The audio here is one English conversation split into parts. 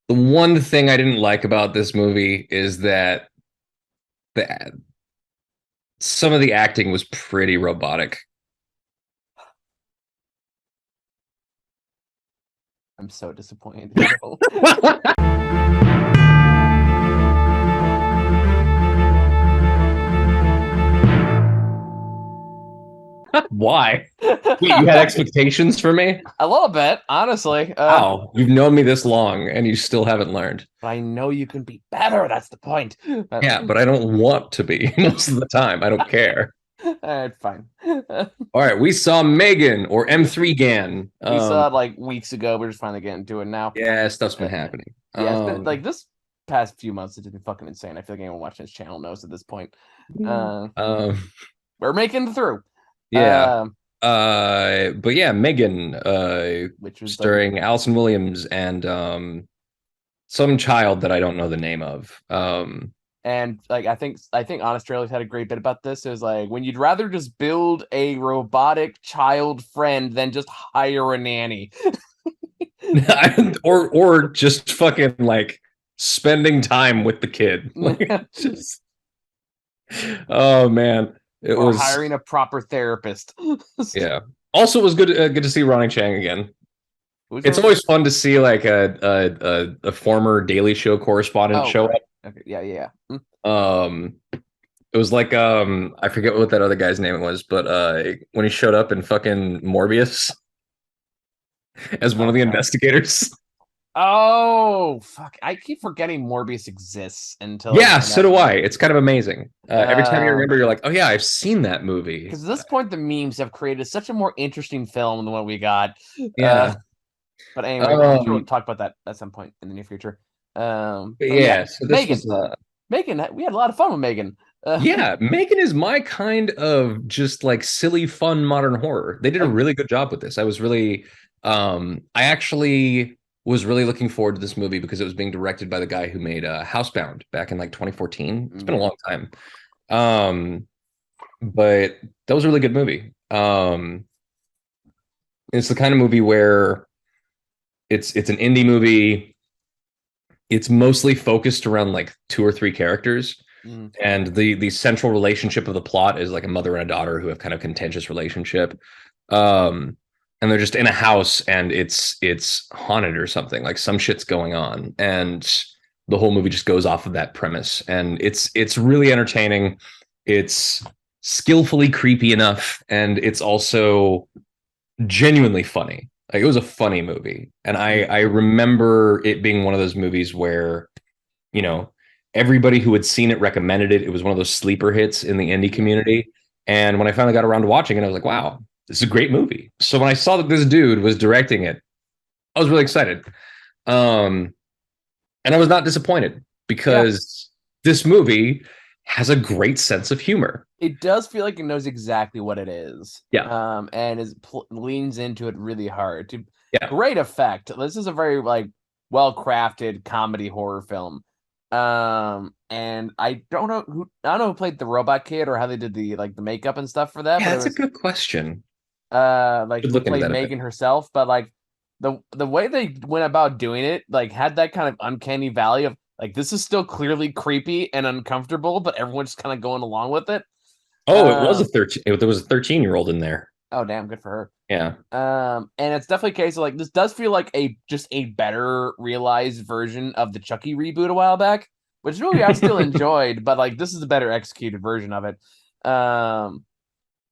The one thing I didn't like about this movie is that the some of the acting was pretty robotic. I'm so disappointed. Bro. Why? Wait, you had expectations for me? A little bit, honestly. Wow, you've known me this long and you still haven't learned. But I know you can be better. That's the point. Yeah, but I don't want to be most of the time. I don't care. Fine. All right, we saw Megan or M3gan. We saw it like weeks ago. We're just finally getting to it now. Yeah, stuff's been Uh, happening. yeah, it's been like this past few months. It's been fucking insane. I feel like anyone watching this channel knows at this point. Uh, um, we're making it through. yeah. Um, But yeah, Megan, which was like, starring Allison Williams and some child that I don't know the name of. and like I think Honest Trailers had a great bit about this. It was like when you'd rather just build a robotic child friend than just hire a nanny. or just fucking like spending time with the kid. Like just oh man, it Or was hiring a proper therapist. yeah. Also, it was good to see Ronnie Chang again. Who's It's Ronnie always Chang? fun to see like a former Daily Show correspondent Oh, show right. up. Okay. Yeah, yeah. Yeah. It was like I forget what that other guy's name was, but when he showed up in fucking Morbius as one of Oh the god. investigators. Oh fuck! I keep forgetting Morbius exists until I Yeah, find so out. do I. It's kind of amazing. Every time you Um, remember, you're like, oh yeah, I've seen that movie. because at this point, the memes have created such a more interesting film than what we got. Uh, Yeah. but anyway, I'm sure we'll Um, talk about that at some point in the near future. but But yeah, yeah, so this Megan. was Megan, we had a lot of fun with Megan. yeah, Megan is my kind of just like silly, fun modern horror. They did a Ag- really good job with this. I actually was really looking forward to this movie because it was being directed by the guy who made Housebound back in like 2014. It's been a yeah. long time. Um, but that was a really good movie. It's the kind of movie where it's an indie movie. It's mostly focused around like two or three characters, Mm. and the central relationship of the plot is like a mother and a daughter who have kind of contentious relationship. Um, and they're just in a house and it's haunted or something. Like some shit's going on, and the whole movie just goes off of that premise. And it's really entertaining. It's skillfully creepy enough, and it's also genuinely funny. Like it was a funny movie. And I remember it being one of those movies where, you know, everybody who had seen it recommended it. It was one of those sleeper hits in the indie Yeah. community. And when I finally got around to watching it, I was like, wow, this is a great movie. So when I saw that this dude was directing it, I was really excited. Um, and I was not disappointed Yeah. because this movie has a great sense of humor. It does feel like it knows exactly what it is. Yeah. And leans into it really hard to Yeah. great effect. This is a very like well crafted comedy horror film. And I don't know who played the robot kid or how they did the like the makeup and stuff for that, Yeah, but it that's a was good question. like Should who look into played that a bit. Megan herself, but like the way they went about doing it like had that kind of uncanny valley of like this is still clearly creepy and uncomfortable, but everyone's just kind of going along with it. Oh, it was a Um 13. There was a 13-year-old in there. oh damn, good for her. Yeah. And it's definitely a case of like this does feel like a just a better realized version of the Chucky reboot a while back, which movie I still enjoyed, but like this is a better executed version of it. Um,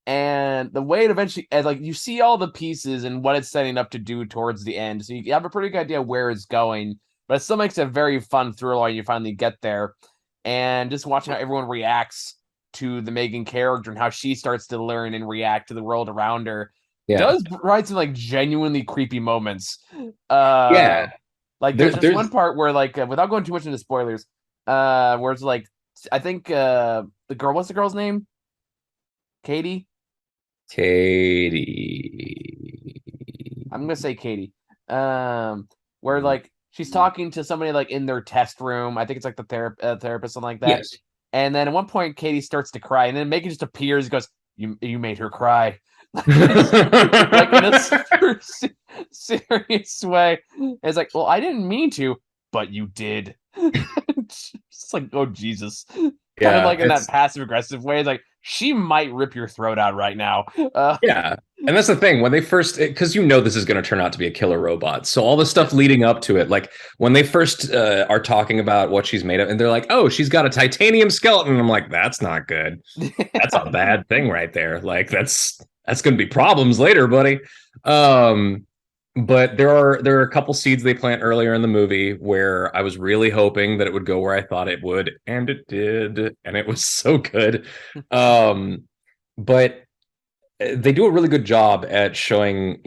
and the way it eventually, and like you see all the pieces and what it's setting up to do towards the end, so you have a pretty good idea where it's going, but it still makes it a very fun thriller when you finally get there, and just watching how everyone reacts to the Megan character and how she starts to learn and react to the world around her Yeah. does provide some like genuinely creepy moments. Uh, Yeah. like There, there's one there's part where like without going too much into spoilers, where it's like I think the girl, what's the girl's name? Katie. Katie. I'm gonna say Katie. Where like she's talking to somebody like in their test room. I think it's like the therapist, something like that. Yes. And then at one point, Katie starts to cry, and then Megan just appears. And goes, "You made her cry," like in a super serious way. And it's like, well, I didn't mean to. but you did. It's like, oh Jesus. Kind of Yeah, like in that passive aggressive way. It's like she might rip your throat out right now. yeah. And that's the thing when they first, because you know this is going to turn out to be a killer robot. So all the stuff leading up to it, like when they first are talking about what she's made of, and they're like, "Oh, she's got a titanium skeleton." I'm like, "That's not good. That's a bad thing right there. Like that's going to be problems later, buddy." Um, but there are a couple seeds they plant earlier in the movie where I was really hoping that it would go where I thought it would, and it did, and it was so good. But they do a really good job at showing,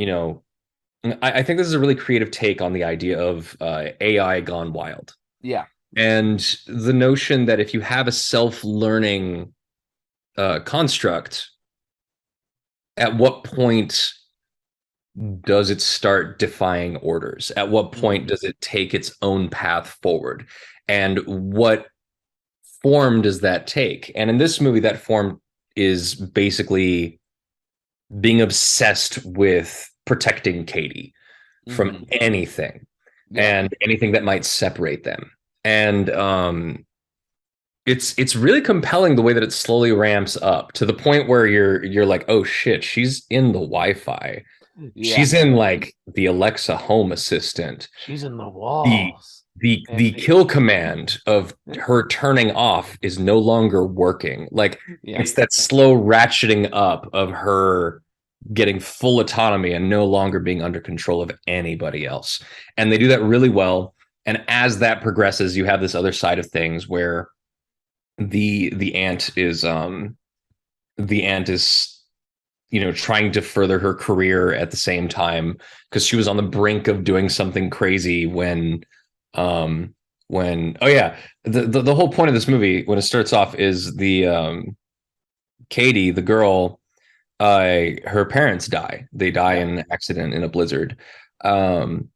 I think this is a really creative take on the idea of AI gone wild. Yeah. And the notion that if you have a self-learning construct, at what point does it start defying orders? At what point does it take its own path forward? And what form does that take? And in this movie, that form is basically being obsessed with protecting Katie from anything and anything that might separate them. And it's really compelling the way that it slowly ramps up to the point where you're like, oh shit, she's in the Wi-Fi. Yeah. She's in like the Alexa home assistant. She's in the The walls. the kill command of her turning off is no longer working. Like it's that slow ratcheting up of her getting full autonomy and no longer being under control of anybody else. And they do that really well. And as that progresses, you have this other side of things where the ant is trying to further her career at the same time because she was on the brink of doing something crazy when oh yeah, the whole point of this movie when it starts off is the Katie, the girl, her parents die. They die in an accident in a blizzard. And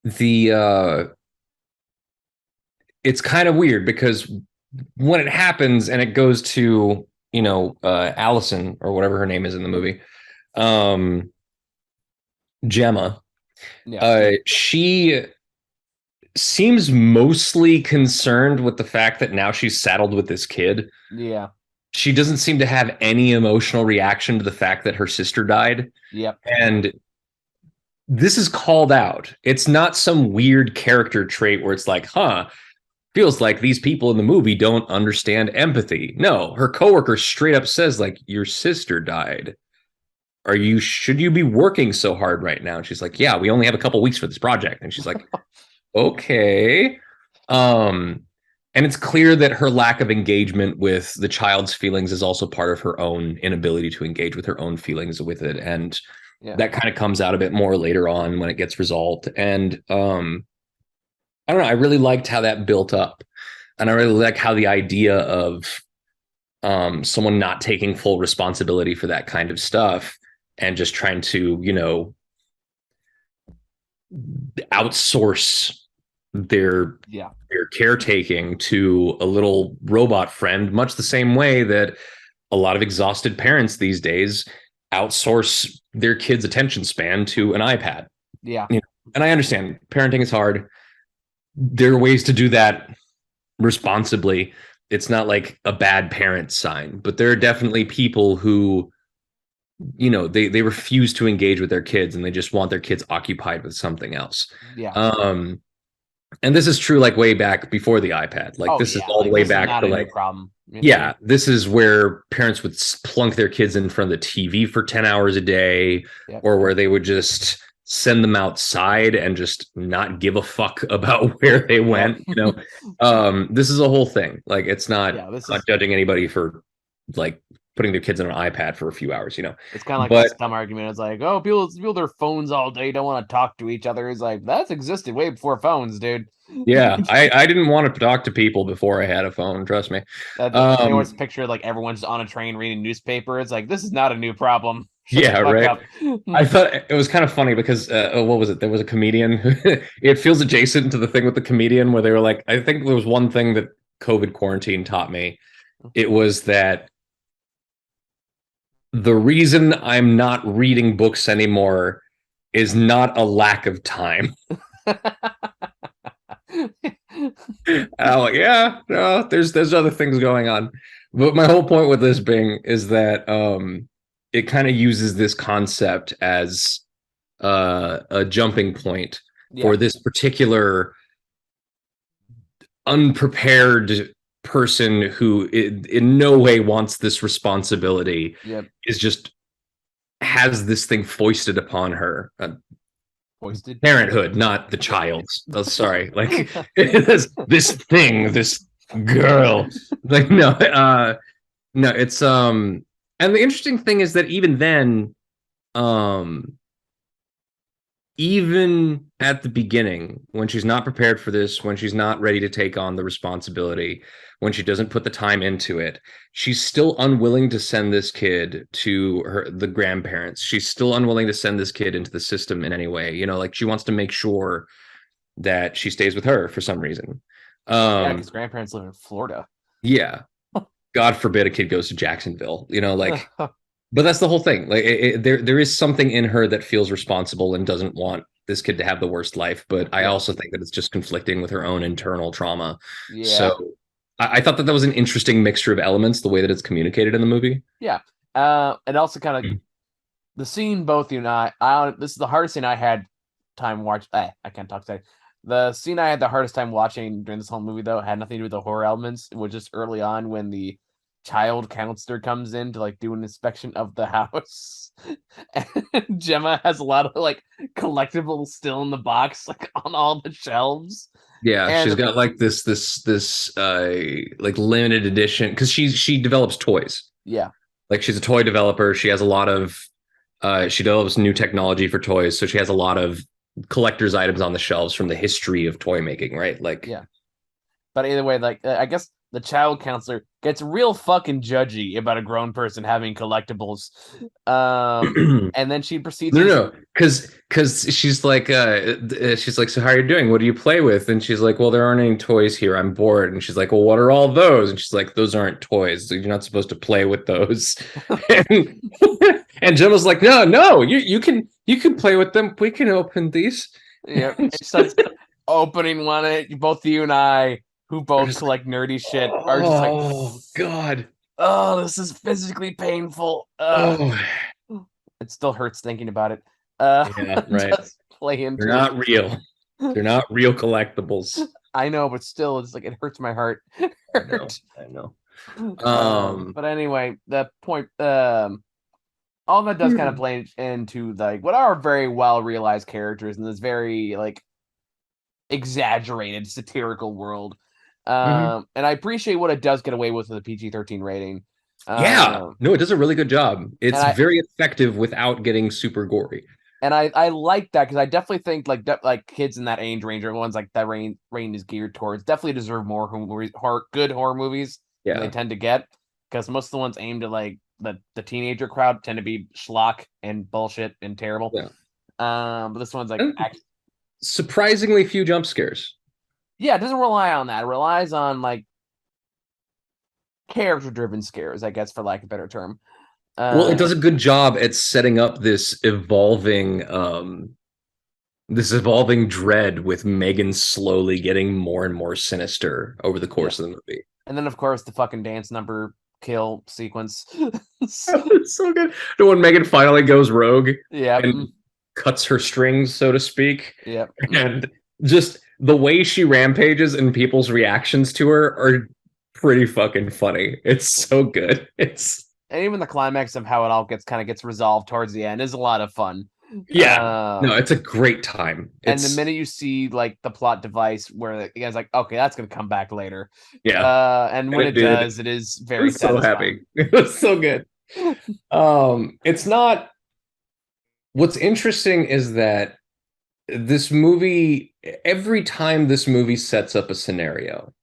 the it's kind of weird because when it happens and it goes to Allison or whatever her name is in the movie, Gemma, she seems mostly concerned with the fact that now she's saddled with this kid. Yeah. She doesn't seem to have any emotional reaction to the fact that her sister died. Yep. And this is called out. It's not some weird character trait where it's like, huh, feels like these people in the movie don't understand empathy. No, her coworker straight up says, like, your sister died. Should you be working so hard right now? And she's like, yeah, we only have a couple weeks for this project. And she's like, okay. And it's clear that her lack of engagement with the child's feelings is also part of her own inability to engage with her own feelings with it. And that kind of comes out a bit more later on when it gets resolved. And I don't know, I really liked how that built up. And I really like how the idea of someone not taking full responsibility for that kind of stuff and just trying to, outsource their caretaking to a little robot friend, much the same way that a lot of exhausted parents these days outsource their kids' attention span to an iPad. Yeah. And I understand parenting is hard. There are ways to do that responsibly. It's not like a bad parent sign, but there are definitely people who, they refuse to engage with their kids and they just want their kids occupied with something else. And this is true like way back before the iPad. Like this is all the way back to like problem. Yeah, this is where parents would plunk their kids in front of the TV for 10 hours a day, or where they would just send them outside and just not give a fuck about where they went. This is a whole thing. Like it's not, not judging anybody for like putting their kids on an iPad for a few hours, It's kind of like this dumb argument. It's like, oh, people their phones all day, don't want to talk to each other. It's like, that's existed way before phones, dude. Yeah, I didn't want to talk to people before I had a phone, trust me. They always picture like everyone's on a train reading newspaper. It's like, this is not a new problem. Yeah, right. I thought it was kind of funny because what was it? There was a comedian. It feels adjacent to the thing with the comedian where they were like, I think there was one thing that COVID quarantine taught me. It was that the reason I'm not reading books anymore is not a lack of time. I'm like, yeah, no, there's other things going on. But my whole point with this being is that it kind of uses this concept as a jumping point Yeah, for this particular unprepared person who in no way wants this responsibility, yep. is just has this thing foisted upon her. Hoisted. Parenthood, not the child's. Oh, sorry, like this thing, this girl. Like no, no, it's and the interesting thing is that even then, um, even at the beginning, when she's not prepared for this, when she's not ready to take on the responsibility, when she doesn't put the time into it, she's still unwilling to send this kid to the grandparents. She's still unwilling to send this kid into the system in any way. You know, like she wants to make sure that she stays with her for some reason. Yeah, Um, because grandparents live in Florida. yeah. God forbid a kid goes to Jacksonville, you know, like, but that's the whole thing. Like, there is something in her that feels responsible and doesn't want this kid to have the worst life. But I Yeah, also think that it's just conflicting with her own internal trauma. yeah, So I thought that that was an interesting mixture of elements, the way that it's communicated in the movie. yeah. And also kind of the scene both you and this is the hardest scene I had time watch. I can't talk today. The scene I had the hardest time watching during this whole movie though had nothing to do with the horror elements. It was just early on when the child counselor comes in to like do an inspection of the house, and Gemma has a lot of like collectibles still in the box, like on all the shelves, Yeah, she's and got like this like limited edition because she develops toys. yeah, Like she's a toy developer. She has a lot of she develops new technology for toys, so she has a lot of collector's items on the shelves from the history of toy making, right? Like, yeah. But either way, like I guess the child counselor gets real fucking judgy about a grown person having collectibles. no, And then she proceeds to no, because she's like, so how are you doing? What do you play with? And she's like, well, there aren't any toys here. I'm bored. And she's like, well, what are all those? And she's like, those aren't toys. You're not supposed to play with those. and, and Jim was like, no, no, you can play with them. We can open these. yeah, it starts opening one. And both you and I, who both collect nerdy shit, are just like, Oh God. oh, this is physically painful. Oh It still hurts thinking about it. yeah, right. Just play They're into not real. They're not real collectibles. I know, but still, it's like it hurts my heart. I know. I know. But anyway, the point, all that does kind of play into like what are very well realized characters in this very like exaggerated satirical world. Mhm. And I appreciate what it does get away with a PG-13 rating. Yeah. Um, No, it does a really good job. and It's I very effective without getting super gory. I like that because I definitely think like kids in that age range or ones like that range is geared towards definitely deserve more good horror movies than they Yeah. tend to get because most of the ones aimed at like the teenager crowd tend to be schlock and bullshit and terrible. Yeah. But this one's like And surprisingly few jump scares. yeah, it doesn't rely on that. It relies on like character driven scares, I guess, for lack of a better term. Well, it does Uh, a good job at setting up this evolving dread with Megan slowly getting more and more sinister over the yeah, course of the movie. and then of course the fucking dance number kill sequence. It's so good. When Megan finally goes rogue Yeah, and cuts her strings, so to speak, yeah. and just the way she rampages and people's reactions to her are pretty fucking funny. It's so good. It's And even the climax of how it all gets resolved towards the end is a lot of fun. yeah. No, Um, it's a great time. and the It's minute you see like the plot device where the guy's like, okay, that's gonna come back later. yeah. And And when it it did. does, it is I very was so satisfying. happy. It was so good. It's not what's interesting is that this movie, every time this movie sets up a scenario,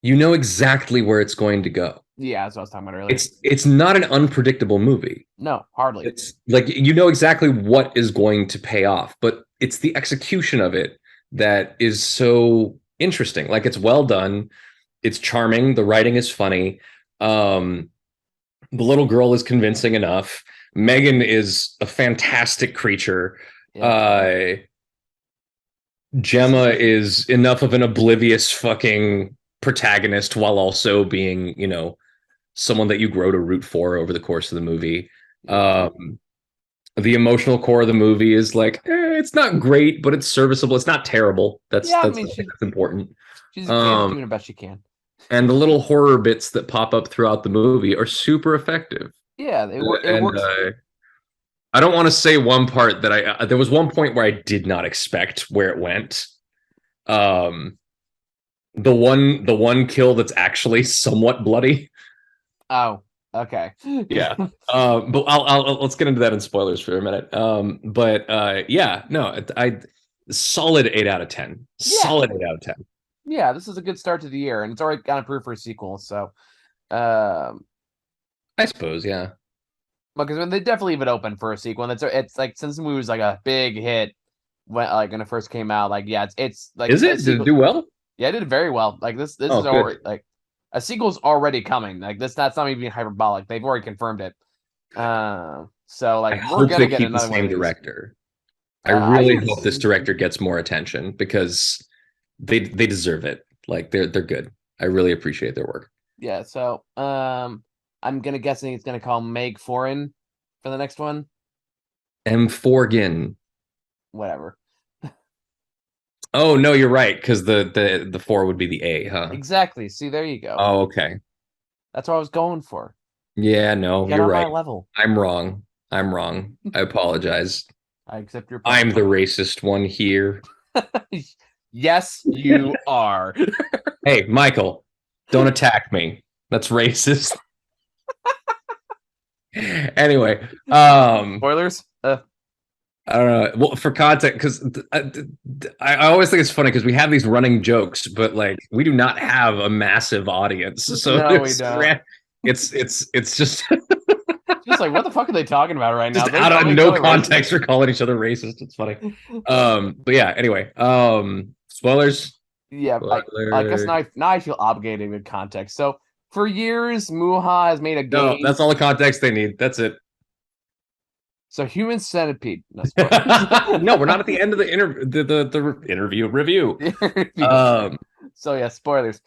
you know exactly where it's going to go. Yeah, that's what I was talking about earlier. It's not an unpredictable movie. No, hardly. It's like you know exactly what is going to pay off, but it's the execution of it that is so interesting. Like it's well done, it's charming, the writing is funny. Um, the little girl is convincing enough. Megan is a fantastic creature. Yeah. Uh, Gemma is enough of an oblivious fucking protagonist while also being, someone that you grow to root for over the course of the movie. Yeah. Um, the emotional core of the movie is like, it's not great, but it's serviceable. It's not terrible. That's Yeah, I that's mean, that's important. she's a kid Um, doing the best she can. and the little horror bits that pop up throughout the movie are super effective. Yeah, it And works. I don't want to say one part that there was one point where I did not expect where it went. Um, the one kill that's actually somewhat bloody. Oh, okay. Yeah. But let's get into that in spoilers for a minute. But yeah, no, I solid 8 out of 10. Yeah, Solid 8 out of 10. yeah, this is a good start to the year, and it's already got approved for a sequel. So, um, I suppose, yeah. because when they definitely leave it open for a sequel, and it's like since the movie was like a big hit when it first came out, like yeah, it's like Is a it? Did it sequel. do well? Yeah, it did very well. Like this Oh, is good. already like a sequel's already coming. Like that's not even being hyperbolic. They've already confirmed it. So I like we're hope gonna they get keep the another one same of these. director. I I really do. hope this director gets more attention because they deserve it. Like they're good. I really appreciate their work. Yeah. So I'm gonna guessing it's gonna call Meg Foreign for the next one. M3gan. Whatever. Oh no, you're right, because the four would be the A, huh? Exactly. See, there you go. Oh, okay. That's what I was going for. Yeah, no, Get you're on my right. level. I'm wrong. I'm wrong. I apologize. I accept your I'm the apology. racist one here. Yes, you are. Hey, Michael, don't attack me. That's racist. Anyway, Spoilers. I don't know. Well, for context, because I always think it's funny because we have these running jokes, but like we do not have a massive audience, so No, we don't. it's just Just like what the fuck are they talking about right now? just They're out of calling each no other context racist. for calling each other racist. It's funny. But yeah. Anyway, spoilers. Yeah, I guess Spoilers. now I feel obligated with context. So for years, Muha has made a No, game. that's all the context they need. That's it. So Human Centipede. No spoilers. No, we're not at the end of the interview review. So yeah, spoilers.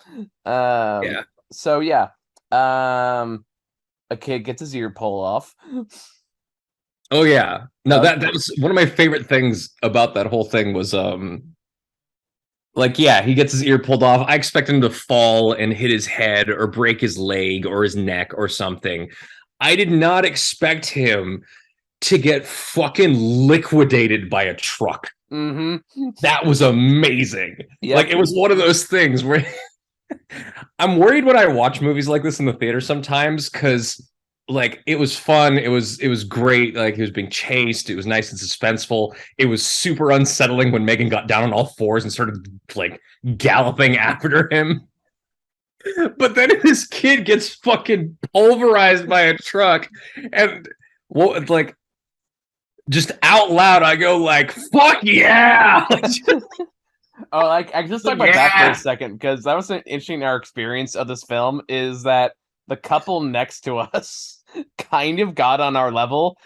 Um, Yeah. so yeah, a kid gets his ear pulled off. Oh yeah. No, That that was one of my favorite things about that whole thing was like yeah, he gets his ear pulled off. I expect him to fall and hit his head or break his leg or his neck or something. I did not expect him to get fucking liquidated by a truck. Mm-hmm. That was amazing. Yep. Like it was one of those things where I'm worried when I watch movies like this in the theater sometimes because like it was fun, it was great. Like he was being chased, it was nice and suspenseful. It was super unsettling when Megan got down on all fours and started like galloping after him. But then this kid gets fucking pulverized by a truck, and what like just out loud, I go like, "Fuck yeah!" Oh, like I just talk about that for a Yeah. second because that was an interesting our experience of this film is that the couple next to us kind of got on our level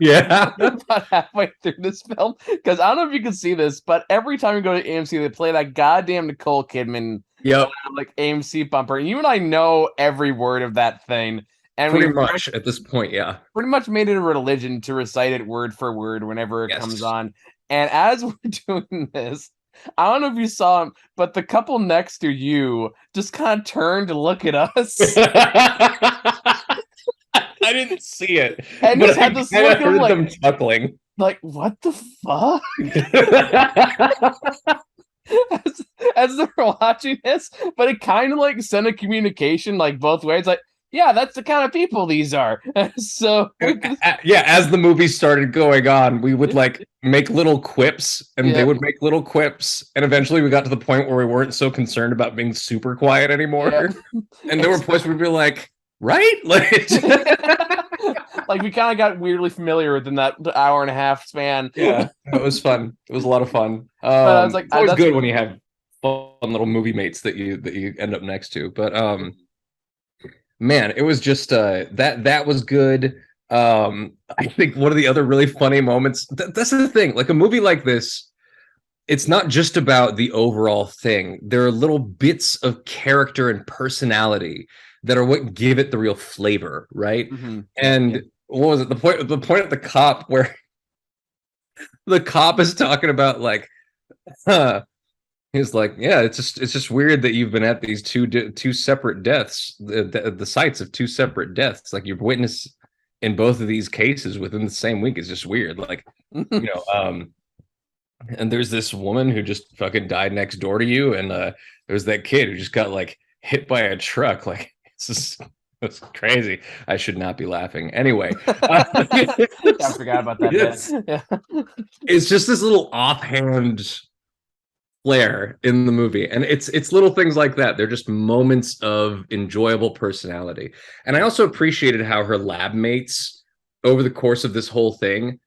Yeah. about halfway through this film because I don't know if you can see this, but every time we go to AMC, they play that goddamn Nicole Kidman Yep. like AMC bumper. And you and I know every word of that thing, and Pretty we much at this point, yeah. pretty much made it a religion to recite it word for word whenever it comes Yes. on. And as we're doing this, I don't know if you saw him, but the couple next to you just kind of turned to look at us I didn't see it, and but just I had this kind look of of heard them chuckling. like what the fuck as, as they're watching this, but it kind of like sent a communication like both ways, like yeah, that's the kind of people these are. So we could, Yeah, as the movie started going on, we would like make little quips and they yeah, would make little quips. And eventually we got to the point where we weren't so concerned about being super quiet yeah. anymore. And there were points where we'd be like, right? Like, Like we kind of got weirdly familiar within that hour and a half span. yeah, it was fun. It was a lot of fun. But I was like, It's always that's good when you have fun little movie mates that you end up next to. But man, it was just that was good. I think one of the other really funny moments. That's the thing. Like a movie like this, it's not just about the overall thing. There are little bits of character and personality that are what give it the real flavor, right? Mm-hmm. And what was it? The point of the cop where the cop is talking about like, huh, he's like, yeah, it's just weird that you've been at these two separate deaths, the sites of two separate deaths. Like you've witnessed in both of these cases within the same week. It's just weird. Like, you know, and there's this woman who just fucking died next door to you, and there's that kid who just got like hit by a truck. Like it's crazy. I should not be laughing. Anyway, I forgot about that bit. Yeah. it's just this little offhand flair in the movie, and it's little things like that. They're just moments of enjoyable personality. And I also appreciated how her lab mates over the course of this whole thing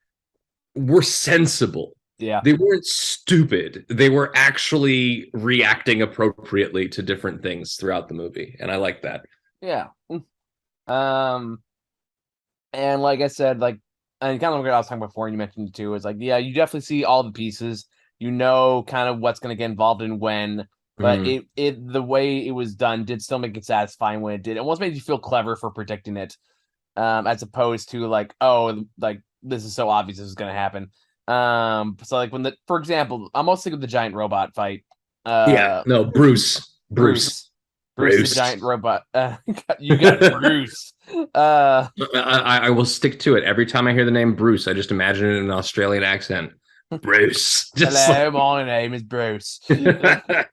were sensible. Yeah. They weren't stupid. They were actually reacting appropriately to different things throughout the movie, and I like that. Yeah. And like I said, like, and kind of what I was talking about before, and you mentioned it too, is like, yeah, you definitely see all the pieces. You know, kind of what's going to get involved in when, but the way it was done did still make it satisfying when it did. It almost made you feel clever for predicting it, as opposed to like, oh, like this is so obvious this is going to happen. So like for example, I'm mostly with the giant robot fight. Yeah, no, Bruce, Bruce the giant robot. You got Bruce. I will stick to it. Every time I hear the name Bruce, I just imagine it in an Australian accent. Bruce. Just hello, my name is Bruce. like...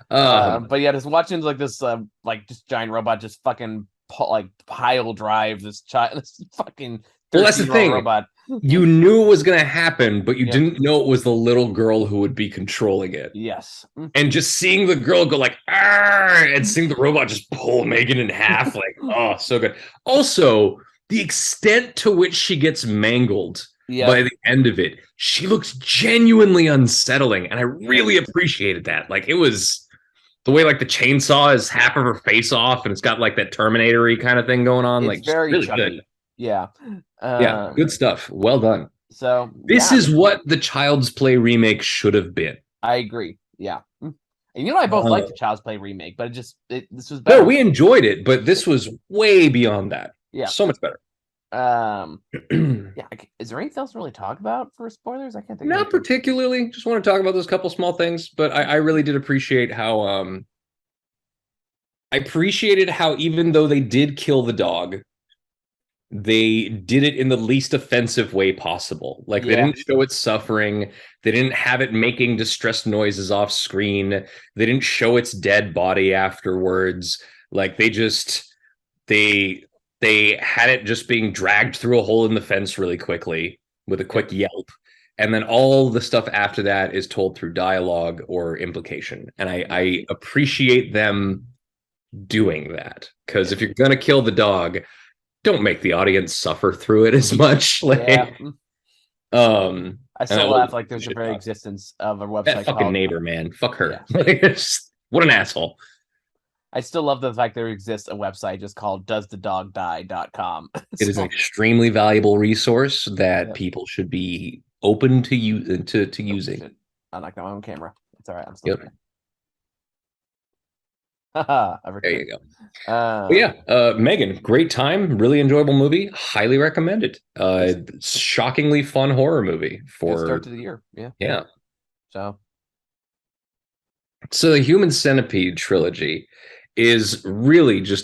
But yeah, just watching like this, like just giant robot just fucking like pile drive this child, this fucking. Well, that's the thing. Robot. You knew it was going to happen, but you didn't know it was the little girl who would be controlling it. Yes. And just seeing the girl go like, and seeing the robot just pull Megan in half, like, oh, so good. Also, the extent to which she gets mangled by the end of it, she looks genuinely unsettling. And I really appreciated that. Like, it was the way like the chainsaw is half of her face off, and it's got like that Terminator-y kind of thing going on. It's like, very really Chucky. good. Yeah. Yeah, good stuff. Well done. So this is what the Child's Play remake should have been. I agree. Yeah. And you and I both like the Child's Play remake, but this was better. No, we enjoyed it, but this was way beyond that. Yeah. So much better. Yeah. Is there anything else to really talk about for spoilers? I can't think. Not particularly. Just want to talk about those couple small things, but I really did appreciate how I appreciated how even though they did kill the dog, they did it in the least offensive way possible. Like they didn't show it suffering. They didn't have it making distressed noises off screen. They didn't show its dead body afterwards. Like they had it just being dragged through a hole in the fence really quickly with a quick yelp. And then all the stuff after that is told through dialogue or implication. And I appreciate them doing that, because if you're going to kill the dog, don't make the audience suffer through it as much. Like, I still laugh like there's a very existence of a website. That fucking neighbor, man. Fuck her. What an asshole. I still love the fact there exists a website just called doesthedogdie.com. It is an extremely valuable resource that people should be open to using. I like that one on camera. It's all right. I'm still here. There you go. Megan, great time, really enjoyable movie, highly recommended. Shockingly fun horror movie for good start to the year. Yeah. So the Human Centipede trilogy is really just